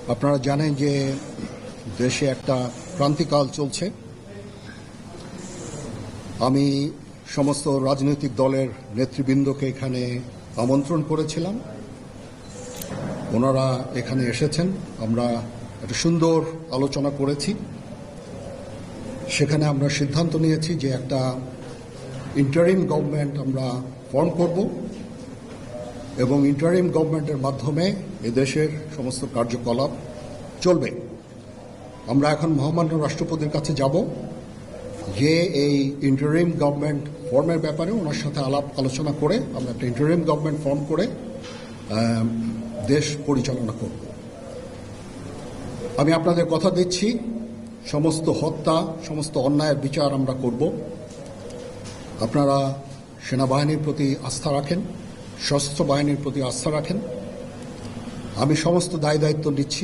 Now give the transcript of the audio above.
আপনারা জানেন যে দেশে একটা ক্রান্তিকাল চলছে। আমি সমস্ত রাজনৈতিক দলের নেতৃবৃন্দকে এখানে আমন্ত্রণ করেছিলাম। ওনারা এখানে এসেছেন। আমরা একটা সুন্দর আলোচনা করেছি। সেখানে আমরা সিদ্ধান্ত নিয়েছি যে একটা ইন্টারিম গভর্নমেন্ট আমরা ফর্ম করব এবং ইন্টারিম গভর্নমেন্টের মাধ্যমে এদেশের সমস্ত কার্যকলাপ চলবে। আমরা এখন মহামান্য রাষ্ট্রপতির কাছে যাব যে এই ইন্টারিম গভর্নমেন্ট ফর্মের ব্যাপারে ওনার সাথে আলাপ আলোচনা করে আমরা একটা ইন্টারিম গভর্নমেন্ট ফর্ম করে দেশ পরিচালনা করব। আমি আপনাদের কথা দিচ্ছি, সমস্ত হত্যা, সমস্ত অন্যায়ের বিচার আমরা করব। আপনারা সেনাবাহিনীর প্রতি আস্থা রাখেন, সশস্ত্র বাহিনীর প্রতি আস্থা রাখেন। আমি সমস্ত দায় দায়িত্ব নিচ্ছি।